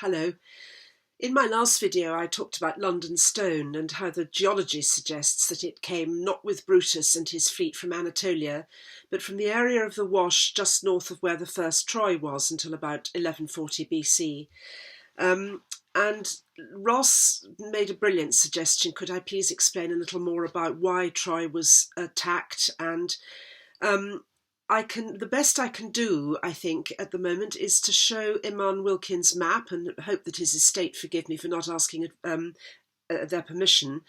Hello. In my last video I talked about London stone and how the geology suggests that it came not with Brutus and his fleet from Anatolia, but from the area of the Wash just north of where the first Troy was until about 1140 BC. And Ross made a brilliant suggestion. Could I please explain a little more about why Troy was attacked? And the best I can do, I think, at the moment is to show Iman Wilkins' map and hope that his estate forgive me for not asking their permission.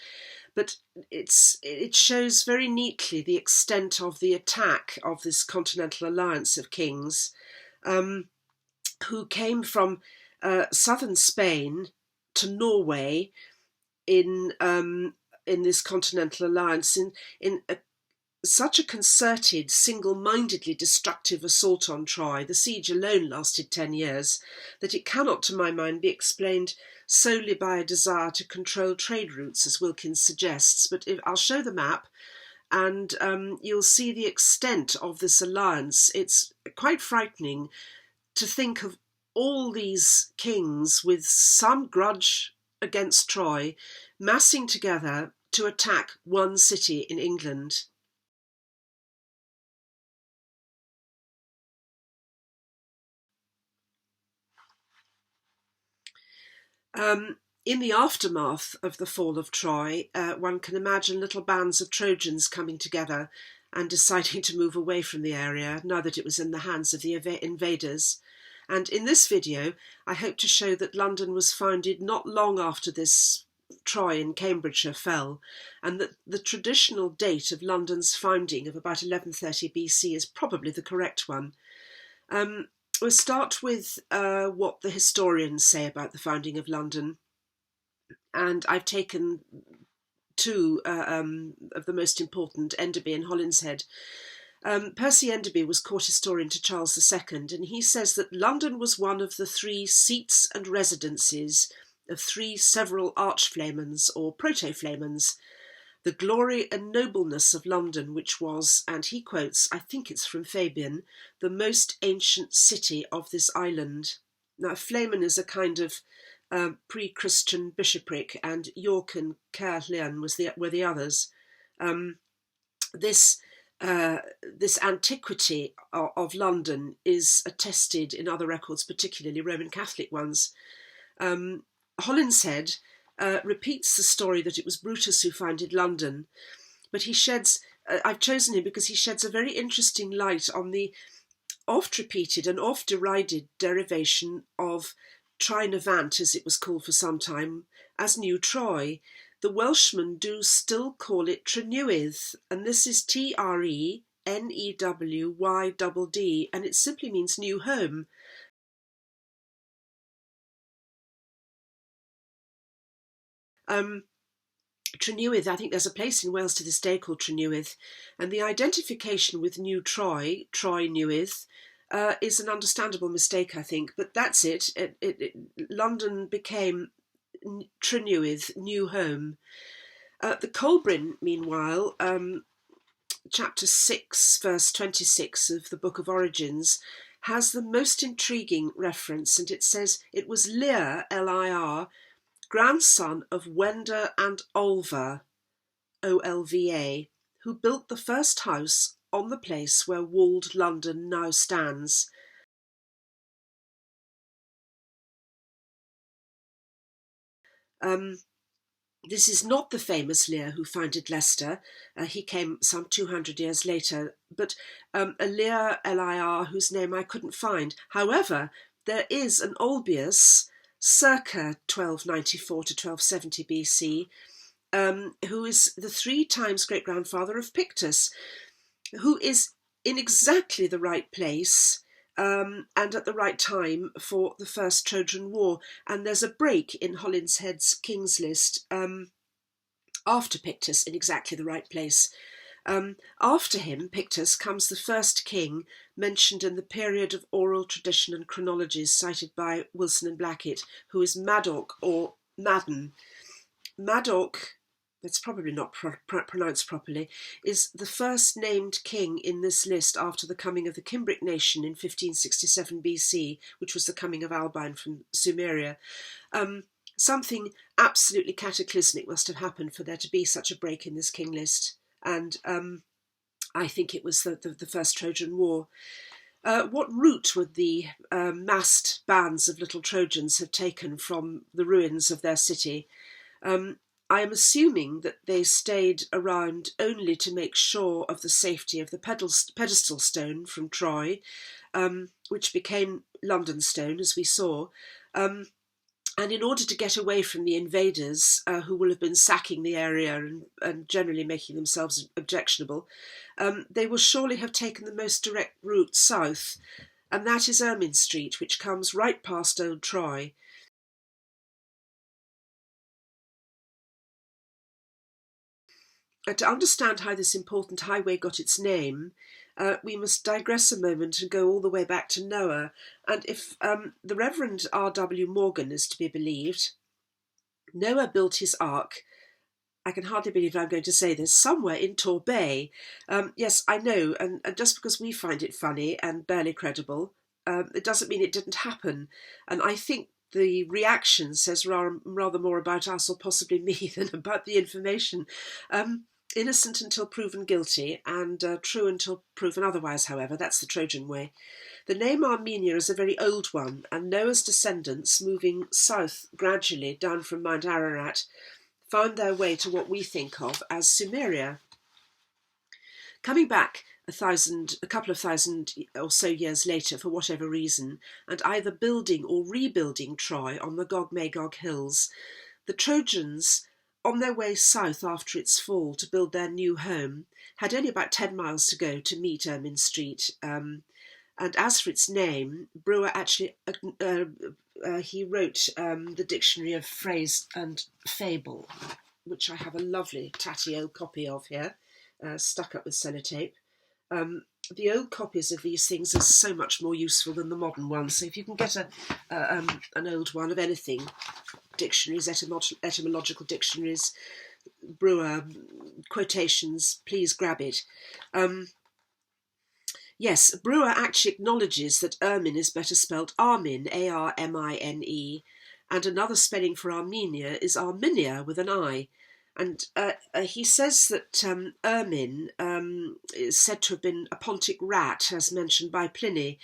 But it shows very neatly the extent of the attack of this continental alliance of kings who came from southern Spain to Norway in this continental alliance in such a concerted, single-mindedly destructive assault on Troy, the siege alone lasted 10 years, that it cannot, to my mind, be explained solely by a desire to control trade routes, as Wilkins suggests. But I'll show the map, and you'll see the extent of this alliance. It's quite frightening to think of all these kings with some grudge against Troy massing together to attack one city in England. In the aftermath of the fall of Troy, one can imagine little bands of Trojans coming together and deciding to move away from the area now that it was in the hands of the invaders. And in this video, I hope to show that London was founded not long after this Troy in Cambridgeshire fell, and that the traditional date of London's founding of about 1130 BC is probably the correct one. We'll start with what the historians say about the founding of London. And I've taken two of the most important, Enderby and Holinshead. Percy Enderby was court historian to Charles II, and he says that London was one of the three seats and residences of three several archflamens or proto-flamens, the glory and nobleness of London, which was, and he quotes, I think it's from Fabian, the most ancient city of this island. Now, Flamen is a kind of pre-Christian bishopric, and York and Caerleon were the others. This antiquity of London is attested in other records, particularly Roman Catholic ones. Holinshead repeats the story that it was Brutus who founded London, but he sheds, I've chosen him because he sheds a very interesting light on the oft-repeated and oft-derided derivation of Troynovant, as it was called for some time, as New Troy. The Welshmen do still call it Trenewydd, and this is Trenewydd, and it simply means new home. Trenewydd, I think there's a place in Wales to this day called Trenewydd, and the identification with New Troy, Troynovant, is an understandable mistake, I think, but that's it. London became Trenewydd, new home. The Colbrin, meanwhile, chapter 6, verse 26 of the Book of Origins, has the most intriguing reference, and it says, it was Lear, Lir, grandson of Wenda and Olva, Olva, who built the first house on the place where walled London now stands. This is not the famous Lear who founded Leicester. He came some 200 years later, but a Lear Lir whose name I couldn't find. However, there is an Olbius, circa 1294 to 1270 BC, who is the 3 times great-grandfather of Pictus, who is in exactly the right place and at the right time for the First Trojan War. And there's a break in Holinshead's King's List after Pictus in exactly the right place. After him, Pictus, comes the first king mentioned in the period of oral tradition and chronologies cited by Wilson and Blackett, who is Madoc or Madden. Madoc that's probably not pronounced properly, is the first named king in this list after the coming of the Cimbric nation in 1567 BC, which was the coming of Albain from Sumeria. Something absolutely cataclysmic must have happened for there to be such a break in this king list, and I think it was the First Trojan War. What route would the massed bands of little Trojans have taken from the ruins of their city? I am assuming that they stayed around only to make sure of the safety of the pedestal stone from Troy, which became London Stone, as we saw. And in order to get away from the invaders, who will have been sacking the area and generally making themselves objectionable, they will surely have taken the most direct route south, and that is Ermine Street, which comes right past Old Troy. To understand how this important highway got its name, we must digress a moment and go all the way back to Noah. And if the Reverend R.W. Morgan is to be believed, Noah built his ark, I can hardly believe I'm going to say this, somewhere in Torbay. Yes, I know, and just because we find it funny and barely credible, it doesn't mean it didn't happen. And I think the reaction says rather more about us, or possibly me, than about the information. Innocent until proven guilty, and true until proven otherwise, however. That's the Trojan way. The name Armenia is a very old one, and Noah's descendants, moving south gradually down from Mount Ararat, found their way to what we think of as Sumeria. Coming back a couple of thousand or so years later, for whatever reason, and either building or rebuilding Troy on the Gog-Magog hills, the Trojans, on their way south after its fall to build their new home, had only about 10 miles to go to meet Ermine Street. And as for its name, Brewer actually, he wrote the Dictionary of Phrase and Fable, which I have a lovely tatty old copy of here, stuck up with sellotape. The old copies of these things are so much more useful than the modern ones. So if you can get an old one of anything, dictionaries, etymological dictionaries, Brewer quotations, please grab it. Yes, Brewer actually acknowledges that Ermine is better spelled Armin, A-R-M-I-N-E, and another spelling for Armenia is Arminia with an I. And he says that Ermine is said to have been a Pontic rat, as mentioned by Pliny.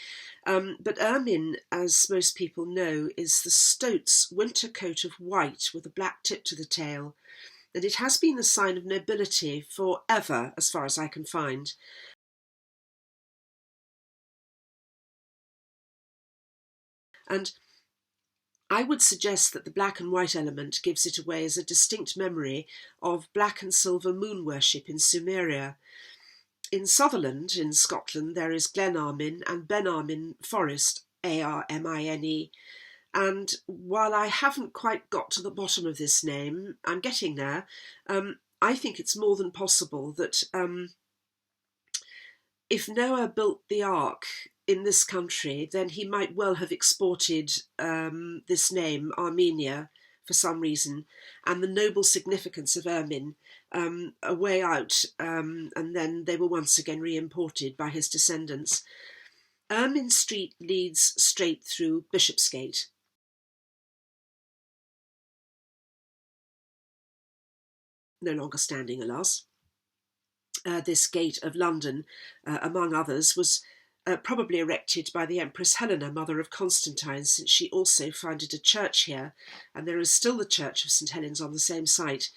But ermine, as most people know, is the stoat's winter coat of white with a black tip to the tail. And it has been the sign of nobility forever, as far as I can find. And I would suggest that the black and white element gives it away as a distinct memory of black and silver moon worship in Sumeria. In Sutherland, in Scotland, there is Glen Armin and Ben Armin Forest, A-R-M-I-N-E. And while I haven't quite got to the bottom of this name, I'm getting there, I think it's more than possible that if Noah built the ark in this country, then he might well have exported this name, Armenia, for some reason, and the noble significance of ermine a way out, and then they were once again re-imported by his descendants. Ermine Street leads straight through Bishopsgate. No longer standing, alas. This gate of London, among others, was probably erected by the Empress Helena, mother of Constantine, since she also founded a church here, and there is still the Church of St Helens on the same site.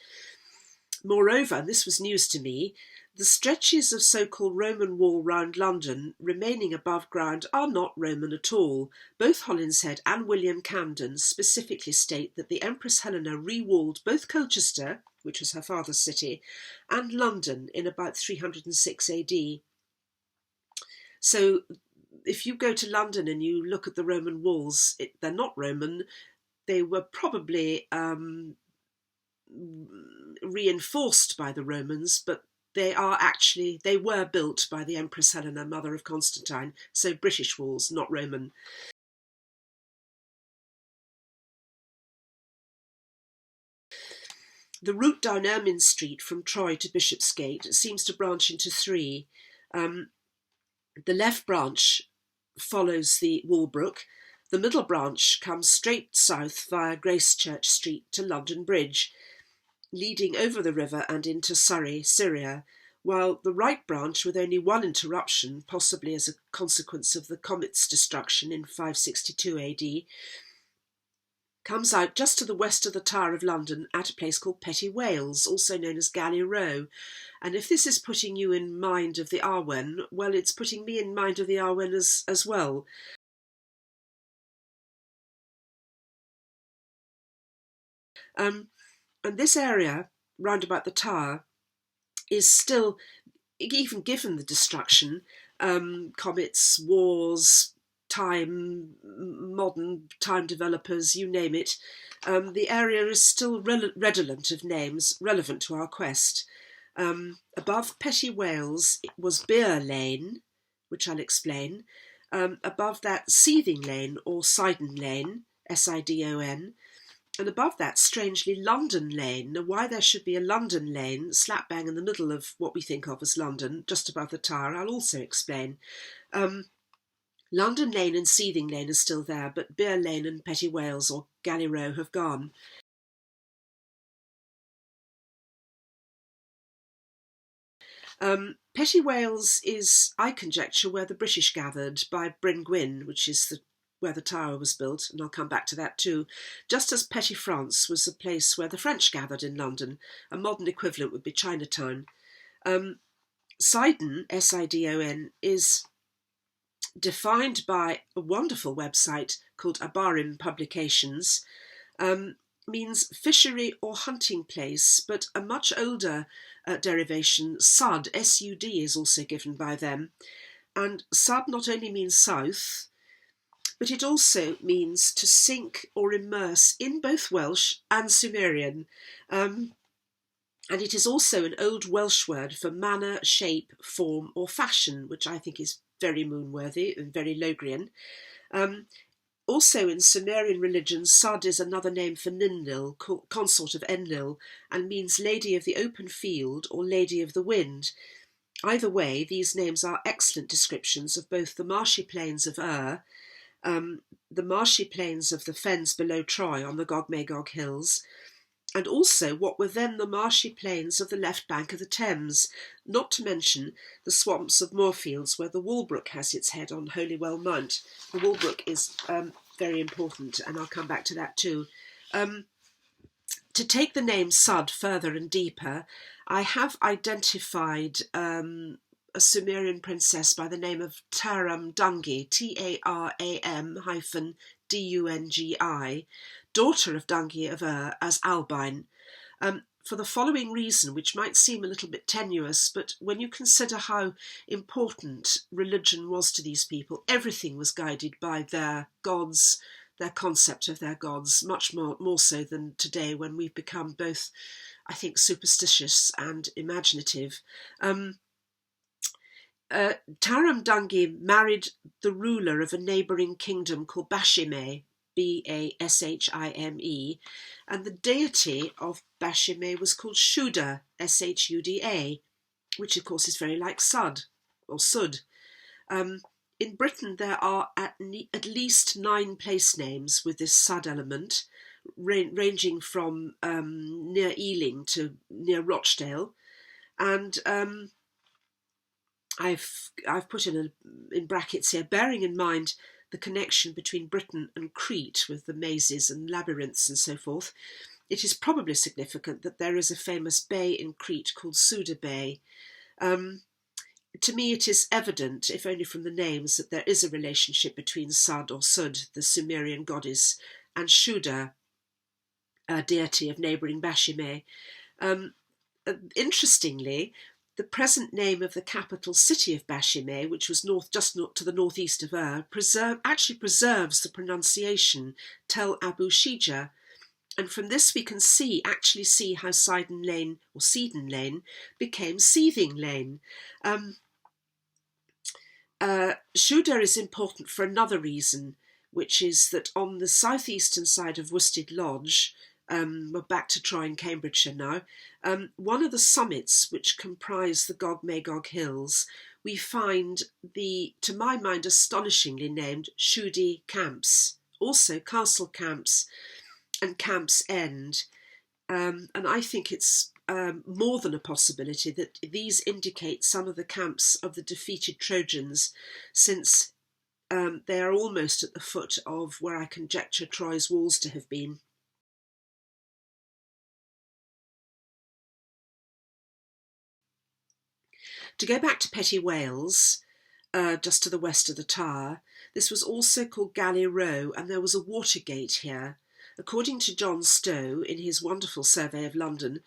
Moreover, and this was news to me, the stretches of so-called Roman wall round London remaining above ground are not Roman at all. Both Holinshead and William Camden specifically state that the Empress Helena re-walled both Colchester, which was her father's city, and London in about 306 AD. So if you go to London and you look at the Roman walls, they're not Roman. They were probably reinforced by the Romans, but they were built by the Empress Helena, mother of Constantine, so British walls, not Roman. The route down Ermine Street from Troy to Bishopsgate seems to branch into three. The left branch follows the Walbrook. The middle branch comes straight south via Gracechurch Street to London Bridge, leading over the river and into Surrey, Syria, while the right branch, with only one interruption, possibly as a consequence of the comet's destruction in 562 AD, comes out just to the west of the Tower of London at a place called Petty Wales, also known as Galley Row. And if this is putting you in mind of the Awen, well, it's putting me in mind of the Awen as well. And this area, round about the Tower, is still, even given the destruction, comets, wars, time, modern time developers, you name it, the area is still redolent of names relevant to our quest. Above Petty Wales was Beer Lane, which I'll explain. Above that, Seething Lane or Sidon Lane, Sidon, and above that, strangely, London Lane. Now, why there should be a London Lane slap bang in the middle of what we think of as London, just above the Tower, I'll also explain. London Lane and Seething Lane are still there, but Beer Lane and Petty Wales or Galley Row have gone. Petty Wales is, I conjecture, where the British gathered by Bryn Gwyn, which is where the Tower was built, and I'll come back to that too, just as Petty France was a place where the French gathered in London. A modern equivalent would be Chinatown. Sidon, Sidon, is defined by a wonderful website called Abarim Publications, means fishery or hunting place, but a much older derivation, Sud, S-U-D, is also given by them. And Sud not only means south, but it also means to sink or immerse in both Welsh and Sumerian. And it is also an old Welsh word for manner, shape, form, or fashion, which I think is very moonworthy and very Logrian. Also in Sumerian religion, Sud is another name for Ninlil, consort of Enlil, and means lady of the open field or lady of the wind. Either way, these names are excellent descriptions of both the marshy plains of the marshy plains of the fens below Troy on the Gog-Magog hills, and also what were then the marshy plains of the left bank of the Thames, not to mention the swamps of Moorfields where the Walbrook has its head on Holywell Mount. The Walbrook is very important, and I'll come back to that too. To take the name Sud further and deeper, I have identified a Sumerian princess by the name of Taram Dungi, Taram-Dungi, daughter of Dungi of as Albine, for the following reason, which might seem a little bit tenuous, but when you consider how important religion was to these people, everything was guided by their gods, their concept of their gods, much more so than today when we've become both, I think, superstitious and imaginative. Taram Dungi married the ruler of a neighbouring kingdom called Bashime, Bashime, and the deity of Bashime was called Shuda, Shuda, which of course is very like Sud, or Sud. In Britain there are at least 9 place names with this Sud element, ranging from near Ealing to near Rochdale, and I've put in brackets here, bearing in mind the connection between Britain and Crete with the mazes and labyrinths and so forth, it is probably significant that there is a famous bay in Crete called Suda Bay. To me it is evident, if only from the names, that there is a relationship between Sud or Sud, the Sumerian goddess, and Shuda, a deity of neighbouring Bashime. Interestingly, the present name of the capital city of Bashime, which was just to the northeast of actually preserves the pronunciation Tel Abu Shija, and from this we can actually see how Sidon Lane or Seething Lane became Seething Lane. Shuda is important for another reason, which is that on the southeastern side of Worstead Lodge, We're back to Troy in Cambridgeshire now. One of the summits which comprise the Gog-Magog Hills, we find the, to my mind, astonishingly named Shudi Camps, also Castle Camps and Camps End. And I think it's more than a possibility that these indicate some of the camps of the defeated Trojans, since they are almost at the foot of where I conjecture Troy's walls to have been. To go back to Petty Wales, just to the west of the Tower, this was also called Galley Row, and there was a water gate here. According to John Stowe, in his wonderful survey of London,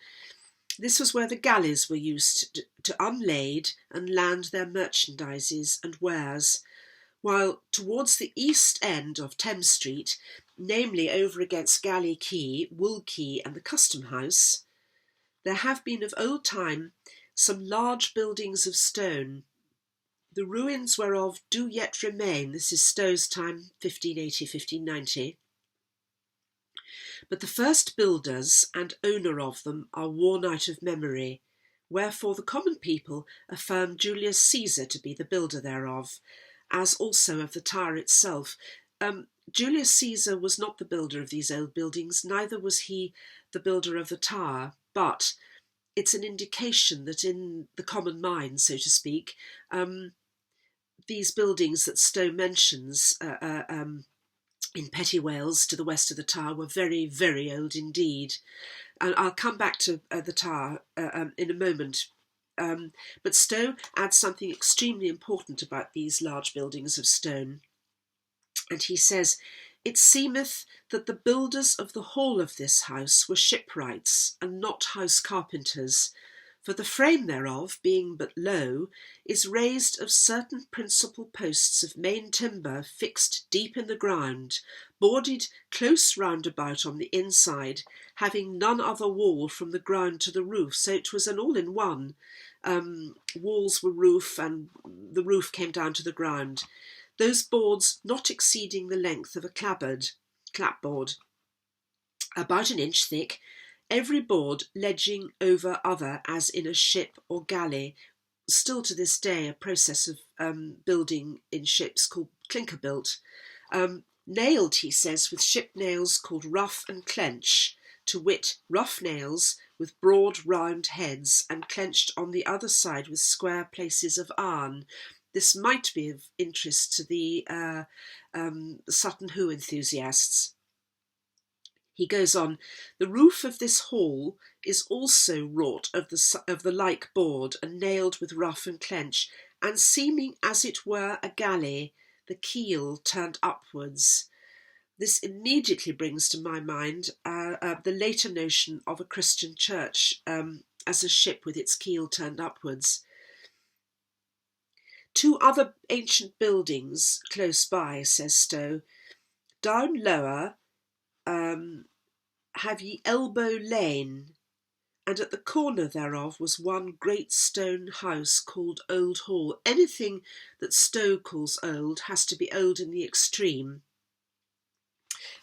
this was where the galleys were used to unlade and land their merchandises and wares, while towards the east end of Thames Street, namely over against Galley Quay, Wool Quay and the Custom House, there have been of old time some large buildings of stone, the ruins whereof do yet remain. This is Stowe's time, 1580-1590. But the first builders and owner of them are worn out of memory, wherefore the common people affirm Julius Caesar to be the builder thereof, as also of the Tower itself. Julius Caesar was not the builder of these old buildings, neither was he the builder of the Tower, but it's an indication that in the common mind, so to speak, these buildings that Stowe mentions in Petty Wales to the west of the Tower were very, very old indeed. And I'll come back to the Tower in a moment. But Stowe adds something extremely important about these large buildings of stone. And he says, "It seemeth that the builders of the hall of this house were shipwrights, and not house carpenters, for the frame thereof, being but low, is raised of certain principal posts of main timber fixed deep in the ground, boarded close round about on the inside, having none other wall from the ground to the roof." So it was an all-in-one. Walls were roof, and the roof came down to the ground. Those boards not exceeding the length of a clapboard, about an inch thick, every board ledging over other as in a ship or galley. Still to this day a process of building in ships called clinker built. Nailed, he says, with ship nails called rough and clench, to wit, rough nails with broad round heads and clenched on the other side with square places of iron. This might be of interest to the Sutton Hoo enthusiasts. He goes on, "The roof of this hall is also wrought of the like board and nailed with rough and clench, and seeming as it were a galley, the keel turned upwards." This immediately brings to my mind the later notion of a Christian church as a ship with its keel turned upwards. Two other ancient buildings close by, says Stowe. Down lower have ye Elbow Lane, and at the corner thereof was one great stone house called Old Hall. Anything that Stowe calls old has to be old in the extreme.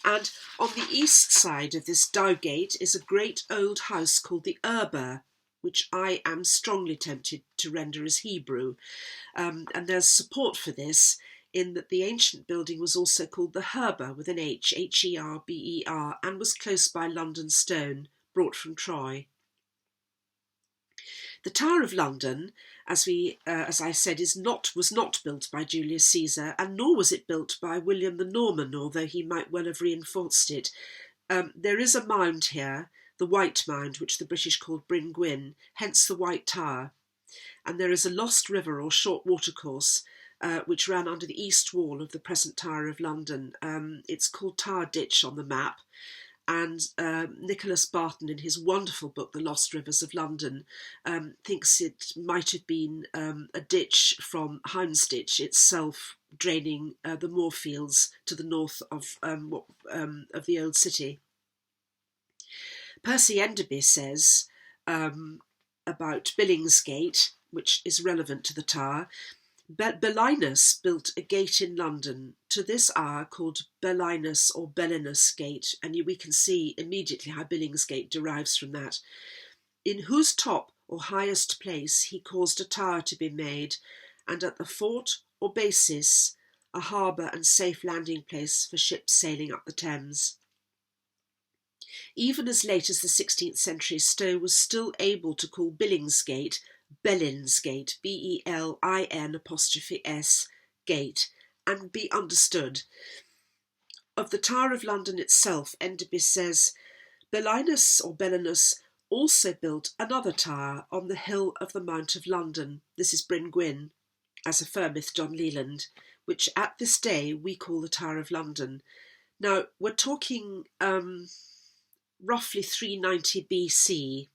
And on the east side of this Dowgate is a great old house called the Erber, which I am strongly tempted to render as Hebrew. And there's support for this in that the ancient building was also called the Herber with an H, H-E-R-B-E-R, and was close by London Stone, brought from Troy. The Tower of London, as I said, was not built by Julius Caesar, and nor was it built by William the Norman, although he might well have reinforced it. There is a mound here, the White Mound, which the British called Bryn Gwyn, hence the White Tower. And there is a lost river or short watercourse which ran under the east wall of the present Tower of London. It's called Tower Ditch on the map, and Nicholas Barton, in his wonderful book The Lost Rivers of London, thinks it might have been a ditch from Houndsditch itself, draining the moorfields to the north of the old city. Percy Enderby says about Billingsgate, which is relevant to the Tower, Belinus built a gate in London to this hour called Belinus or Belinus Gate, and we can see immediately how Billingsgate derives from that, in whose top or highest place he caused a tower to be made, and at the fort or basis a harbour and safe landing place for ships sailing up the Thames. Even as late as the 16th century, Stowe was still able to call Billingsgate Belinsgate, BELIN' gate, and be understood. Of the Tower of London itself, Enderby says, Belinus or Belinus also built another tower on the hill of the Mount of London, this is Bryn Gwyn, as affirmeth John Leland, which at this day we call the Tower of London. Now, we're talking roughly 390 BC,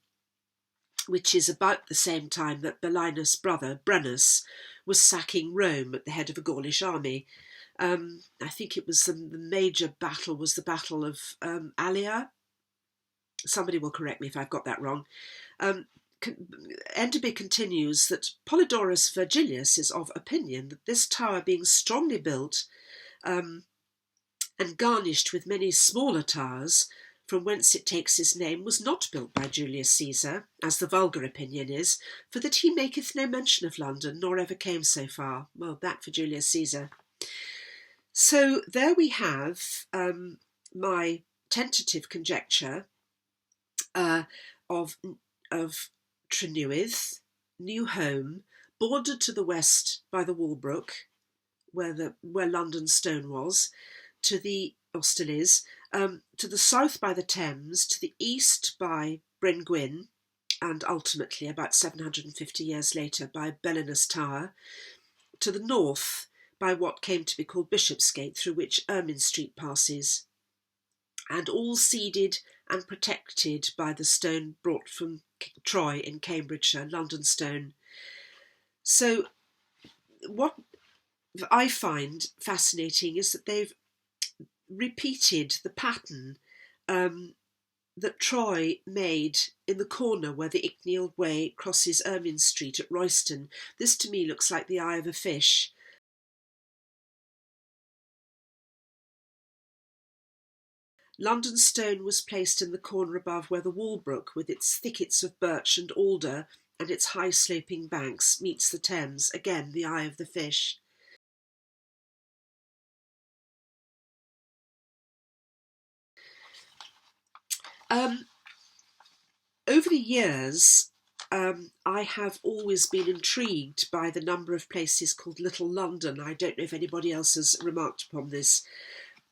which is about the same time that Belinus' brother, Brennus, was sacking Rome at the head of a Gaulish army. I think it was the major battle was the Battle of Allia. Somebody will correct me if I've got that wrong. Enderby continues that Polydorus Virgilius is of opinion that this tower being strongly built and garnished with many smaller towers, from whence it takes his name, was not built by Julius Caesar, as the vulgar opinion is, for that he maketh no mention of London, nor ever came so far. Well, that for Julius Caesar. So there we have my tentative conjecture of Trenewydd, new home, bordered to the west by the Walbrook, where London Stone was, to the still is, to the south by the Thames, to the east by Bryn Gwyn, and ultimately, about 750 years later, by Belinus Tower, to the north by what came to be called Bishopsgate, through which Ermine Street passes, and all seeded and protected by the stone brought from Troy in Cambridgeshire, London stone. So what I find fascinating is that they've repeated the pattern that Troy made in the corner where the Icknield Way crosses Ermine Street at Royston. This to me looks like the eye of a fish. London stone was placed in the corner above where the Walbrook, with its thickets of birch and alder and its high sloping banks, meets the Thames, again the eye of the fish. Over the years, I have always been intrigued by the number of places called Little London. I don't know if anybody else has remarked upon this.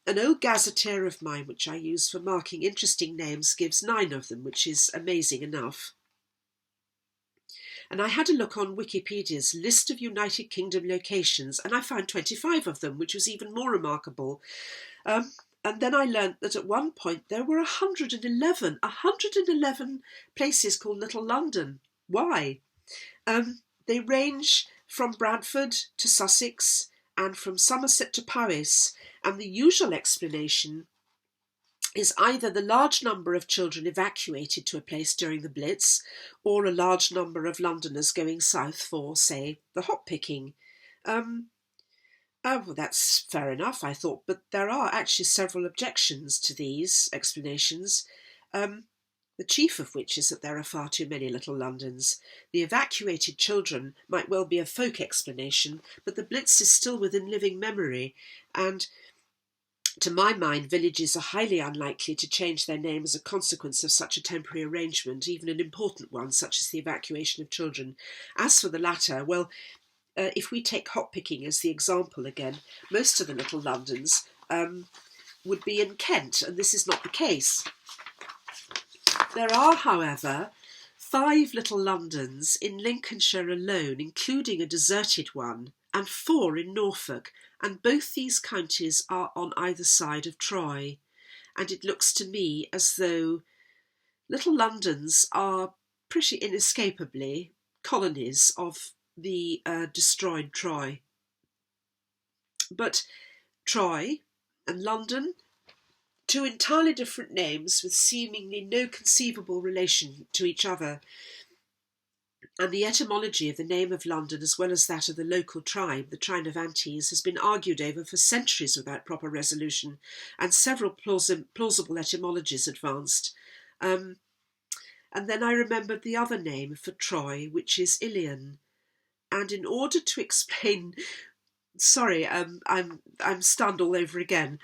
An old gazetteer of mine, which I use for marking interesting names, gives 9 of them, which is amazing enough. And I had a look on Wikipedia's list of United Kingdom locations, and I found 25 of them, which was even more remarkable. And then I learnt that at one point there were 111 places called Little London. Why? They range from Bradford to Sussex and from Somerset to Powys, and the usual explanation is either the large number of children evacuated to a place during the Blitz, or a large number of Londoners going south for, say, the hop picking. Well, that's fair enough, I thought, but there are actually several objections to these explanations, the chief of which is that there are far too many Little Londons. The evacuated children might well be a folk explanation, but the Blitz is still within living memory, and to my mind, villages are highly unlikely to change their name as a consequence of such a temporary arrangement, even an important one, such as the evacuation of children. As for the latter, well, if we take hop picking as the example again, most of the Little Londons would be in Kent, and this is not the case. There are, however, 5 Little Londons in Lincolnshire alone, including a deserted one, and 4 in Norfolk, and both these counties are on either side of Troy. And it looks to me as though Little Londons are pretty inescapably colonies of the destroyed Troy. But Troy and London, 2 entirely different names with seemingly no conceivable relation to each other. And the etymology of the name of London, as well as that of the local tribe, the Trinovantes, has been argued over for centuries without proper resolution, and several plausible etymologies advanced. And then I remembered the other name for Troy, which is Ilion. And in order to explain, sorry, I'm stunned all over again.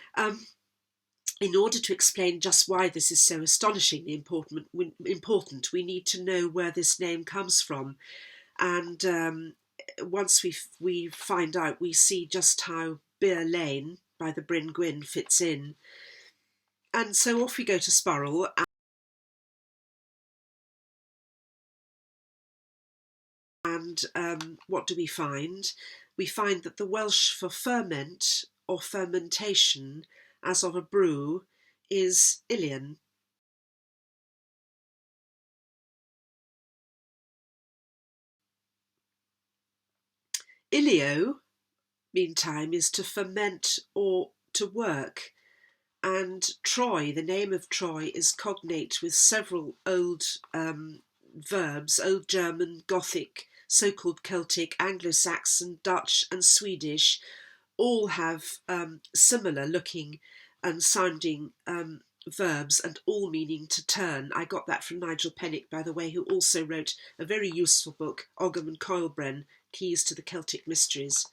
In order to explain just why this is so astonishingly important, we need to know where this name comes from. And once we find out, we see just how Beer Lane by the Bryn Gwyn fits in. And so off we go to Sparrow. And what do we find? We find that the Welsh for ferment or fermentation, as of a brew, is Ilion. Ilio, meantime, is to ferment or to work. And Troy, the name of Troy, is cognate with several old verbs, Old German, Gothic, so-called Celtic, Anglo-Saxon, Dutch and Swedish. All have similar looking and sounding verbs, and all meaning to turn. I got that from Nigel Pennick, by the way, who also wrote a very useful book, Ogham and Coelbren, Keys to the Celtic Mysteries.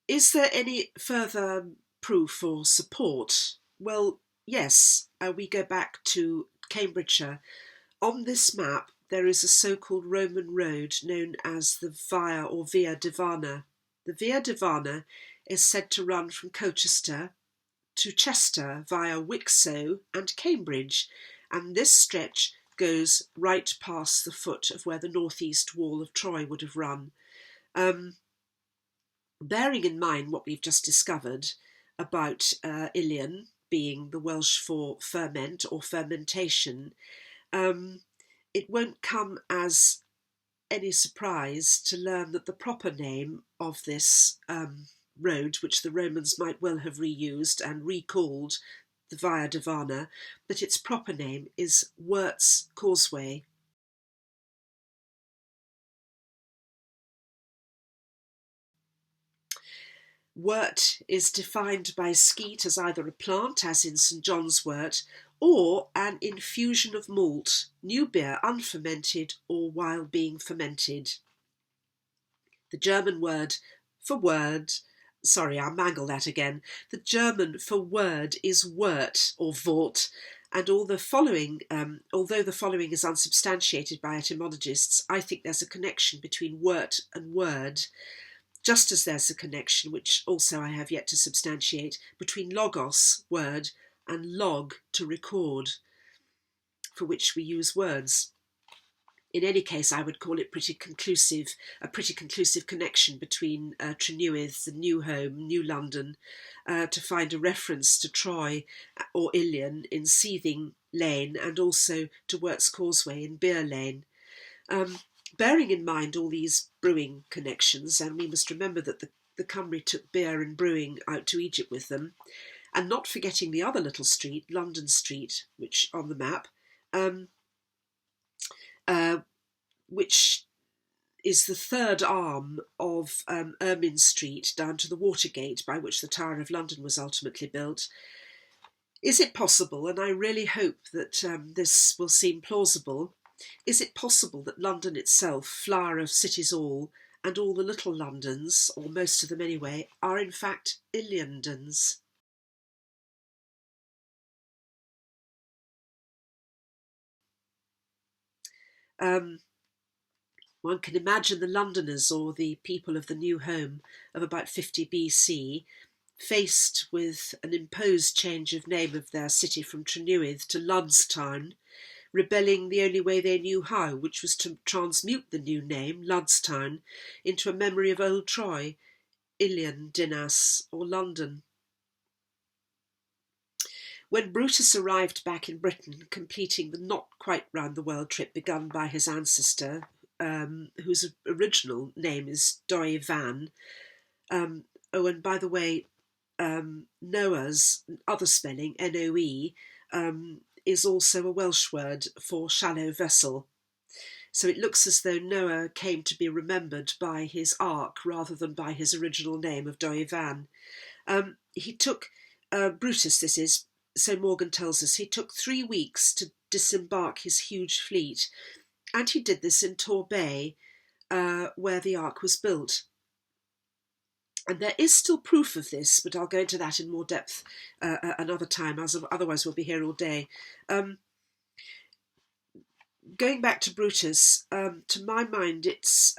Is there any further proof or support? Well, yes, we go back to Cambridgeshire. On this map, there is a so-called Roman road known as the Via or Via Divana. The Via Divana is said to run from Colchester to Chester via Wicksow and Cambridge, and this stretch goes right past the foot of where the northeast wall of Troy would have run. Bearing in mind what we've just discovered about Ilion being the Welsh for ferment or fermentation, it won't come as any surprise to learn that the proper name of this road, which the Romans might well have reused and recalled the Via Divana, that its proper name is Wirt's Causeway. Wort is defined by Skeat as either a plant, as in St John's wort, or an infusion of malt, new beer unfermented or while being fermented. The German word for word, sorry, I'll mangle that again. The German for word is Wort or Wort, and although the following is unsubstantiated by etymologists, I think there's a connection between wort and word, just as there's a connection, which also I have yet to substantiate, between logos, word, and log, to record, for which we use words. In any case, I would call it a pretty conclusive connection between Trenewydd, the new home, New London, to find a reference to Troy or Ilion in Seething Lane, and also to Wirt's Causeway in Beer Lane. Bearing in mind all these brewing connections, and we must remember that the Cymry took beer and brewing out to Egypt with them, and not forgetting the other little street, London Street, which on the map, which is the third arm of Ermine Street down to the Watergate, by which the Tower of London was ultimately built. Is it possible, and I really hope that this will seem plausible, is it possible that London itself, flower of cities all, and all the little Londons, or most of them anyway, are in fact Iliondons? One can imagine the Londoners, or the people of the new home of about 50 BC, faced with an imposed change of name of their city from Trenewydd to Ludstown, rebelling the only way they knew how, which was to transmute the new name, Ludstown, into a memory of old Troy, Ilion, Dinas, or London. When Brutus arrived back in Britain, completing the not quite round-the-world trip begun by his ancestor, whose original name is Troynovant. Oh, and by the way, Noah's other spelling, Noe, is also a Welsh word for shallow vessel. So it looks as though Noah came to be remembered by his ark rather than by his original name of Troynovant. He took, Brutus this is, so Morgan tells us, he took 3 weeks to disembark his huge fleet, and he did this in Tor Bay, where the ark was built. And there is still proof of this, but I'll go into that in more depth another time, as otherwise we'll be here all day. Going back to Brutus, to my mind, it's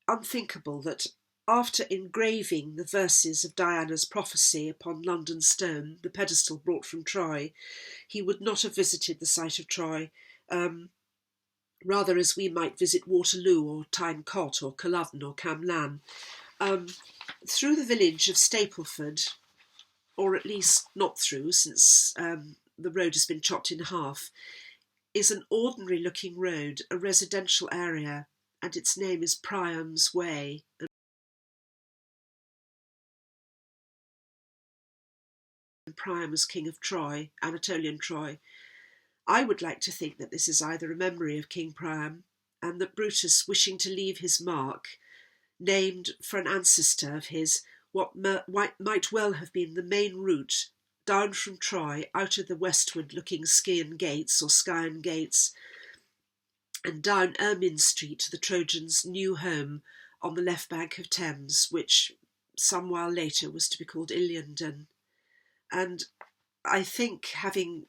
unthinkable that after engraving the verses of Diana's prophecy upon London stone, the pedestal brought from Troy, he would not have visited the site of Troy, rather as we might visit Waterloo or Tyne Cot or Culloden or Camlan. Through the village of Stapleford, or at least not through, since the road has been chopped in half, is an ordinary looking road, a residential area, and its name is Priam's Way. And Priam was king of Troy, Anatolian Troy. I would like to think that this is either a memory of King Priam, and that Brutus, wishing to leave his mark, named for an ancestor of his what might well have been the main route down from Troy out of the westward looking Scaean Gates or Skyan Gates and down Ermine Street to the Trojans' new home on the left bank of Thames, which some while later was to be called Iliondon. And I think, having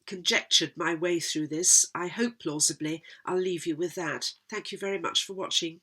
conjectured my way through this, I hope plausibly, I'll leave you with that. Thank you very much for watching.